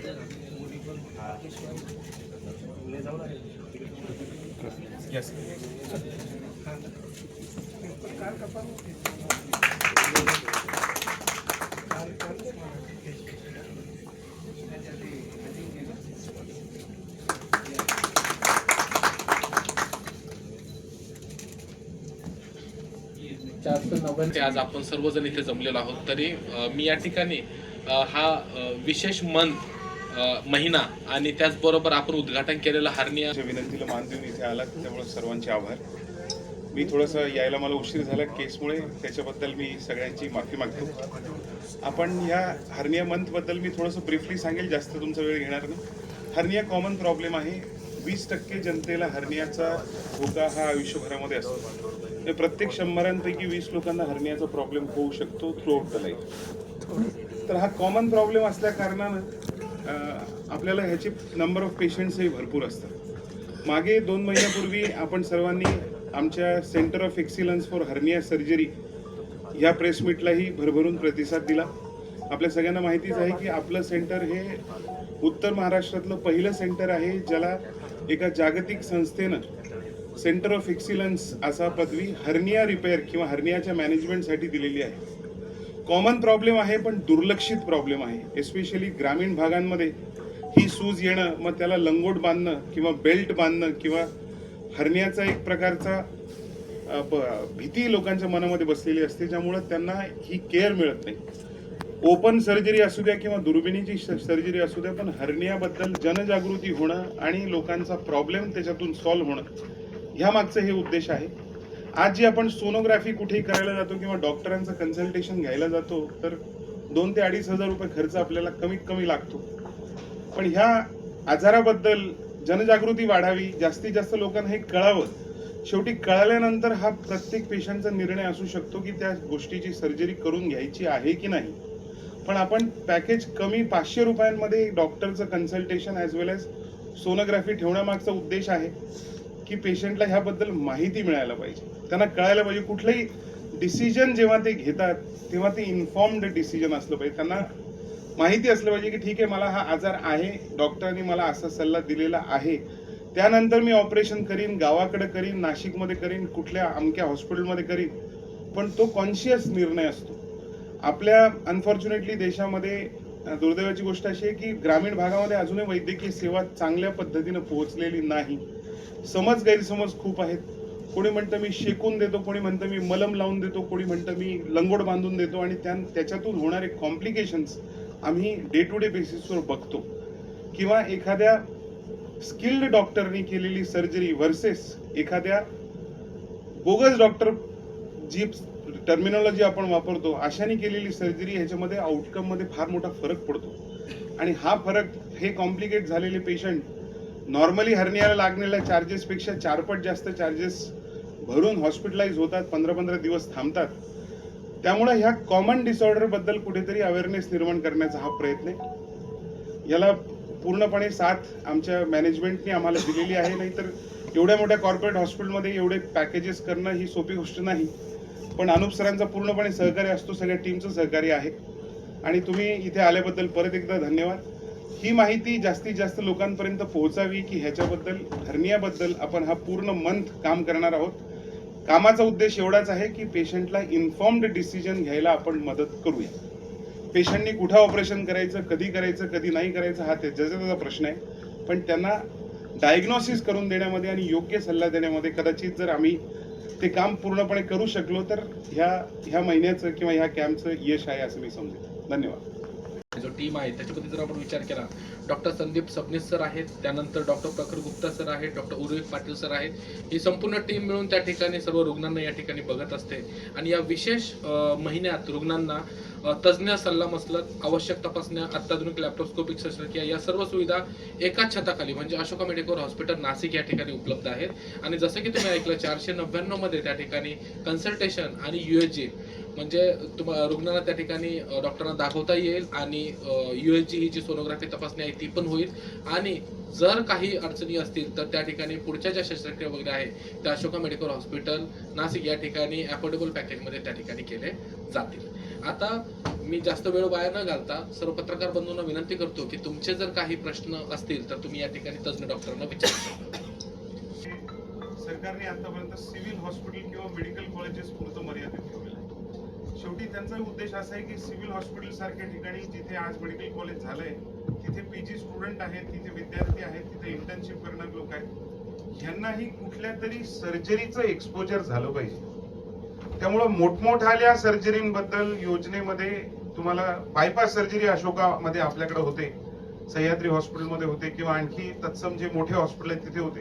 Yes. आज आपण सर्वजण इथे जमलेलो आहोत. तरी मी या ठिकाणी हा विशेष महिना आणि त्याचबरोबर आपण उद्घाटन केलेलं हर्निया विनंतीला मान देऊन इथे आलात त्यामुळे सर्वांचे आभार. मी थोडंसं यायला मला उशीर झाला केसमुळे, त्याच्याबद्दल मी सगळ्यांची माफी मागतो. आपण ह्या हर्निया मंथबद्दल मी थोडंसं ब्रीफली सांगेल, जास्त तुमचा वेळ घेणार नाही. हर्निया कॉमन प्रॉब्लेम आहे. 20% जनतेला हर्नियाचा धोका हा आयुष्यभरामध्ये असतो. प्रत्येक 100 20 लोकांना हर्नियाचा प्रॉब्लेम होऊ शकतो थ्रू आउट द लाईफ. तर हा कॉमन प्रॉब्लेम असल्या कारणानं आपल्याला ह्याचे नंबर ऑफ पेशंट्सही भरपूर असतात. मागे 2 महिन्यापूर्वी आपण सर्वांनी आमच्या centre of excellence for hernia surgery ह्या प्रेस मीटलाही भरभरून प्रतिसाद दिला. आपल्या सगळ्यांना माहितीच आहे की आपलं सेंटर हे उत्तर महाराष्ट्रातलं पहिलं सेंटर आहे ज्याला एका जागतिक संस्थेनं सेंटर ऑफ एक्सिलन्स असा पदवी हर्निया रिपेअर किंवा हर्नियाच्या मॅनेजमेंटसाठी दिलेली आहे. कॉमन प्रॉब्लेम आहे पण दुर्लक्षित प्रॉब्लेम आहे. एस्पेशली ग्रामीण भागांमध्ये ही सूज येणं, मग त्याला लंगोट बांधणं किंवा बेल्ट बांधणं किंवा हर्नियाचा एक प्रकारचा भीती लोकांच्या मनामध्ये बसलेली असते, ज्यामुळे त्यांना ही केअर मिळत नाही. ओपन सर्जरी असू द्या किंवा दुर्बिणीची सर्जरी असू द्या, पण हर्नियाबद्दल जनजागृती होणं आणि लोकांचा प्रॉब्लेम त्याच्यातून सॉल्व्ह होणं ह्या मागचं हे उद्देश आहे. आज जी आपण सोनोग्राफी कुठेही करायला जातो किंवा डॉक्टरांचं कन्सल्टेशन घ्यायला जातो तर 2,000 ते 2,500 रुपये खर्च आपल्याला कमीत कमी लागतो. पण ह्या आजाराबद्दल जनजागृती वाढावी, जास्तीत जास्त लोकांना हे कळावं. शेवटी कळाल्यानंतर हा प्रत्येक पेशंटचा निर्णय असू शकतो की त्या गोष्टीची सर्जरी करून घ्यायची आहे की नाही. पण आपण पॅकेज कमी 500 रुपयांमध्ये डॉक्टरचं कन्सल्टेशन ॲज वेल एज सोनोग्राफी ठेवण्यामागचा उद्देश आहे की पेशंटला ह्याबद्दल माहिती मिळायला पाहिजे. त्यांना कळायला पाहिजे कुठलंही डिसिजन जेव्हा ते घेतात तेव्हा ते इन्फॉर्म्ड डिसिजन असलं पाहिजे. त्यांना माहिती असलं पाहिजे की ठीक आहे, मला हा आजार आहे, डॉक्टरांनी मला असा सल्ला दिलेला आहे, त्यानंतर मी ऑपरेशन करीन, गावाकडे करीन, नाशिकमध्ये करीन, कुठल्या अमक्या हॉस्पिटलमध्ये करीन. पण तो कॉन्शियस निर्णय असतो. आपल्या अनफॉर्च्युनेटली देशामध्ये दुर्दैवाची गोष्ट अशी आहे की ग्रामीण भागामध्ये अजूनही वैद्यकीय सेवा चांगल्या पद्धतीनं पोहोचलेली नाही. समज गैरसमज खूप आहेत. कोणी म्हणतं मी शेकून देतो, कोणी म्हणतं मी मलम लावून देतो, कोणी म्हणतं मी लंगोट बांधून देतो, आणि त्याच्यातून होणारे कॉम्प्लिकेशन्स आम्ही डे टू डे बेसिसवर बघतो. किंवा एखाद्या स्किल्ड डॉक्टरनी केलेली सर्जरी वर्सेस एखाद्या बोगस डॉक्टर, जी टर्मिनॉलॉजी आपण वापरतो, अशाने केलेली सर्जरी, ह्याच्यामध्ये आउटकममध्ये फार मोठा फरक पडतो. आणि हा फरक, हे कॉम्प्लिकेट झालेले पेशंट नॉर्मली हर्नियाला लागलेल्या चार्जेसपेक्षा 4 पट जास्त चार्जेस भरून हॉस्पिटलाइज होतात, 15-15 दिवस थांबतात. त्यामुळे ह्या कॉमन डिसऑर्डरबद्दल कुठेतरी अवेअरनेस निर्माण करण्याचा हा प्रयत्न आहे. याला पूर्णपणे साथ आमच्या मॅनेजमेंटने आम्हाला दिलेली आहे. नाहीतर एवढ्या मोठ्या कॉर्पोरेट हॉस्पिटलमध्ये एवढे पॅकेजेस करणं ही सोपी गोष्ट नाही. पण अनुप सरांचा पूर्णपणे सहकार्य असतो, सगळ्या टीमचं सहकार्य आहे. आणि तुम्ही इथे आल्याबद्दल परत एकदा धन्यवाद. ही माहिती जास्तीत जास्त लोकांपर्यंत पोहोचावी की ह्याच्याबद्दल, हर्नियाबद्दल आपण हा पूर्ण मंथ काम करणार आहोत. कामाचा उद्देश एवढाच आहे की पेशंटला इन्फॉर्म्ड डिसिजन घ्यायला आपण मदत करूया. पेशंटनी कुठं ऑपरेशन करायचं, कधी नाही करायचं, हा त्याचा प्रश्न आहे. पण त्यांना डायग्नोसिस करून देण्यामध्ये आणि योग्य सल्ला देण्यामध्ये कदाचित जर आम्ही ते काम पूर्णपणे करू शकलो तर ह्या महिन्याचं किंवा ह्या कॅम्पचं यश आहे असं मी समजतो. धन्यवाद. जो टीम आहे त्याच्याबद्दल जर आपण विचार केला, डॉक्टर संदीप सबनीस सर आहेत, त्यानंतर डॉक्टर प्रखर गुप्ता सर आहेत, डॉक्टर उर्विक पाटील सर आहेत. ही संपूर्ण टीम मिळून त्या ठिकाणी सर्व रुग्णांना या ठिकाणी बघत असते. आणि या विशेष महिन्यात रुग्णांना तज्ज्ञ सल्लामसलत, आवश्यक तपासण्या, अत्याधुनिक लॅप्रोस्कोपिक शस्त्रक्रिया या सर्व सुविधा एकाच छताखाली म्हणजे अशोका मेडिकल हॉस्पिटल नाशिक या ठिकाणी उपलब्ध आहेत. आणि जसं की तुम्ही ऐकलं 499 मध्ये त्या ठिकाणी कन्सल्टेशन आणि USG म्हणजे रुग्णांना त्या ठिकाणी डॉक्टरांना दाखवता येईल आणि USG ही जी सोनोग्राफी तपासणी आहे ती पण होईल. आणि जर काही अडचणी असतील तर त्या ठिकाणी पुढच्या ज्या शस्त्रक्रिया वगैरे आहे त्या अशोका मेडिकल हॉस्पिटल नाशिक या ठिकाणी अफोर्डेबल पॅकेजमध्ये त्या ठिकाणी केले जातील. आता मी जास्त वेळ वाया न घालता सर्व पत्रकार बंधूंना विनंती करतो की तुमचे जर काही प्रश्न असतील तर तुम्ही या ठिकाणी तज्ञ डॉक्टरांना विचारू शकता. सरकारने आतापर्यंत सिव्हिल हॉस्पिटल किंवा मेडिकल कॉलेजेस पुरतं मर्यादित ठेवलेलं आहे. शेवटी त्यांचा उद्देश असा आहे की सिव्हिल हॉस्पिटल सारख्या ठिकाणी जिथे आज मेडिकल कॉलेज झालंय तिथे पीजी स्टुडंट आहेत, तिथे विद्यार्थी आहेत, तिथे इंटर्नशिप करणारे लोक आहेत, ह्यांनाही कुठल्या तरी सर्जरीचं एक्सपोजर झालं पाहिजे. त्यामुळं मोठमोठ्या सर्जरींबद्दल योजनेमध्ये तुम्हाला बायपास सर्जरी अशोकामध्ये आपल्याकडे होते, सह्याद्री हॉस्पिटलमध्ये होते किंवा आणखी तत्सम जे मोठे हॉस्पिटल आहेत तिथे होते.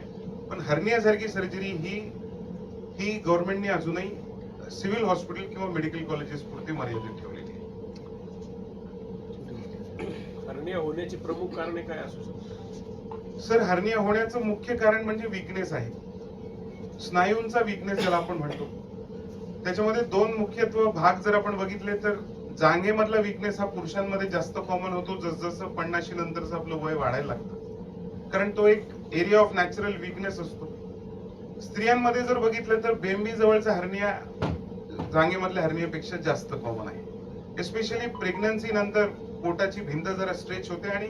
पण हर्नियासारखी सर्जरी ही गव्हर्नमेंटने अजूनही सिव्हिल हॉस्पिटल किंवा मेडिकल कॉलेजेस पुरती मर्यादित ठेवलेली आहे. हर्निया होण्याची प्रमुख कारणे काय असू शकतात? सर, हर्निया होण्याचं मुख्य कारण म्हणजे वीकनेस आहे. स्नायूंचा वीकनेस ज्याला आपण म्हणतो. त्याच्यामध्ये दोन मुख्यत्व भाग जर आपण बघितले तर जांघेमधला वीकनेस हा पुरुषांमध्ये जास्त कॉमन होतो जसं 50 नंतरच आपलं वय वाढायला लागतं, कारण तो एक एरिया ऑफ नॅचरल वीकनेस असतो. स्त्रियांमध्ये जर बघितलं तर बेंबी जवळचा हर्निया जांघेमधल्या हर्नियापेक्षा जास्त कॉमन आहे. एस्पेशली प्रेग्नन्सी नंतर पोटाची भिंत जरा स्ट्रेच होते. आणि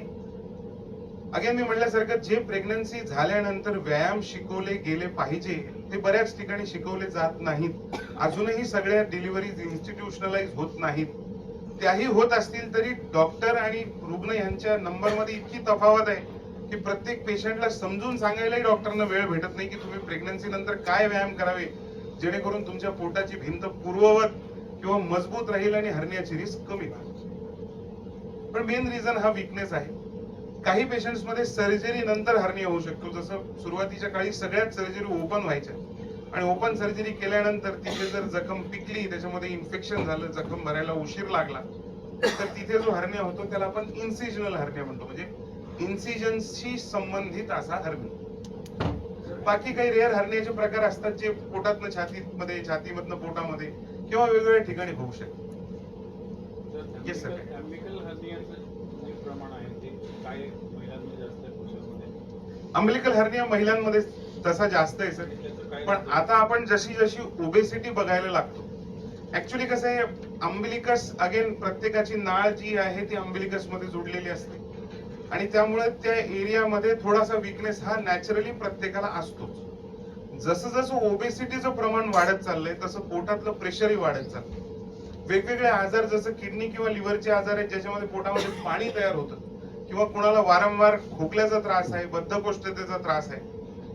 अगेन मी म्हटल्यासारखं जे प्रेग्नन्सी झाल्यानंतर व्यायाम शिकवले गेले पाहिजे ते बऱ्याच ठिकाणी शिकवले जात नाहीत. अजूनही सगळ्या डिलिव्हरीज इन्स्टिट्यूशनलाइज होत नाहीत. त्याही होत असतील तरी डॉक्टर आणि रुग्ण यांच्या नंबरमध्ये इतकी तफावत आहे की प्रत्येक पेशंटला समजून सांगायलाही डॉक्टरना वेळ भेटत नाही की तुम्ही प्रेग्नन्सी नंतर काय व्यायाम करावे जेणेकरून तुमच्या पोटाची भिंत पूर्ववत किंवा मजबूत राहील आणि हर्नियाची रिस्क कमी राहील. पण मेन रिझन हा वीकनेस आहे. काही पेशंट्स मध्ये सर्जरी नंतर हर्निया होऊ शकतो. जसं सुरुवातीच्या काळी सगळ्यात सर्जरी ओपन व्हायच्या आणि ओपन सर्जरी केल्यानंतर तिथे जर जखम पिकली, त्याच्यामध्ये इन्फेक्शन झालं, जखम भरायला उशीर लागला तर तिथे जो हर्निया होतो त्याला आपण इन्सिजनल हर्निया म्हणतो, म्हणजे इन्सिजनशी संबंधित असा हर्निया. बाकी काही रेअर हर्नियाचे प्रकार असतात जे पोटातनं छातीमध्ये, छातीमधनं पोटामध्ये किंवा वेगवेगळ्या ठिकाणी होऊ शकतात. Yes sir. अम्बिकल हर्नियाचं जे प्रमाण आहे ते काय महिलांमध्ये जास्त आहे, पुरुषांमध्ये? अम्बिलिकल हर्निया महिलांमध्ये तसा जास्त आहे सर. पण आता आपण जशी जशी ओबेसिटी बघायला लागतो, ऍक्च्युली कसं आहे, अम्बिलिकस अगेन प्रत्येकाची नाळ जी आहे ती अम्बिलिकस मध्ये जोडलेली असते आणि त्यामुळे त्या एरियामध्ये थोडासा वीकनेस हा नॅचरली प्रत्येकाला असतो. जसं जसं ओबेसिटीचं प्रमाण वाढत चाललंय तसं पोटातलं प्रेशरही वाढत चाललंय. वेगवेगळे आजार जसं किडनी किंवा लिव्हरचे आजार आहेत ज्याच्यामध्ये पोटामध्ये पाणी तयार होतं, किंवा कुणाला वारंवार खोकल्याचा त्रास आहे, बद्धकोष्ठतेचा त्रास आहे,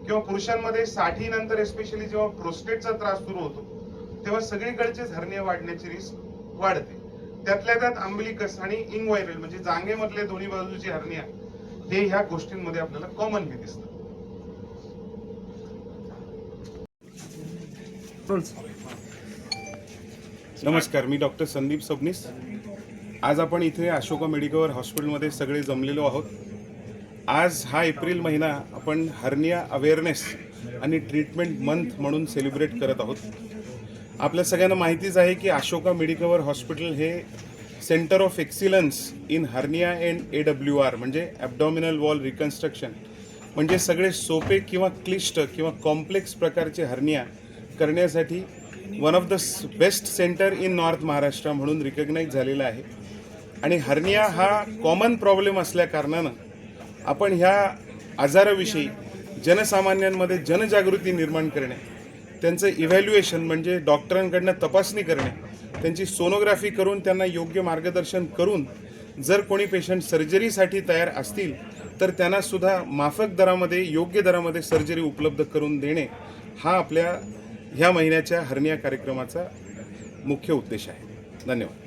किंवा पुरुषांमध्ये 60 नंतर एस्पेशली जेव्हा प्रोस्टेटचा त्रास सुरू होतो तेव्हा सगळीकडचेच हर्निया वाढण्याची रिस्क वाढते. त्यातल्या त्यात अम्बिलिकस आणि इंग्वायरल म्हणजे जांघेमधले दोन्ही बाजूची हर्निया हे ह्या गोष्टींमध्ये आपल्याला कॉमनली दिसतं. नमस्कार, मी डॉक्टर संदीप सबनीस. आज आपण इथे अशोका मेडिकल हॉस्पिटलमध्ये सगळे जमलेलो आहोत. आज हा एप्रिल महिना आपण हर्निया अवेअरनेस आणि ट्रीटमेंट मंथ म्हणून सेलिब्रेट करत आहोत. आपल्या सगळ्यांना माहितीच आहे की अशोका मेडिकल हॉस्पिटल हे centre of excellence in hernia and AWR म्हणजे ॲब्डॉमिनल वॉल रिकन्स्ट्रक्शन, म्हणजे सगळे सोपे किंवा क्लिष्ट किंवा कॉम्प्लेक्स प्रकारचे हर्निया करण्यासाठी one of the best centre in north Maharashtra म्हणून रिकग्नाइज झालेला आहे. आणि हर्निया हा कॉमन प्रॉब्लेम असल्या कारणानं आपण ह्या आजाराविषयी जनसामान्यांमध्ये जनजागृती निर्माण करणे, त्यांचं इव्हॅल्युएशन म्हणजे डॉक्टरांकडनं तपासणी करणे, त्यांची सोनोग्राफी करून त्यांना योग्य मार्गदर्शन करून जर कोणी पेशंट सर्जरीसाठी तयार असतील तर त्यांना सुद्धा माफक दरामध्ये, योग्य दरामध्ये सर्जरी उपलब्ध करून देणे हा आपल्या ह्या महिन्याच्या हर्निया कार्यक्रमाचा मुख्य उद्देश आहे. धन्यवाद.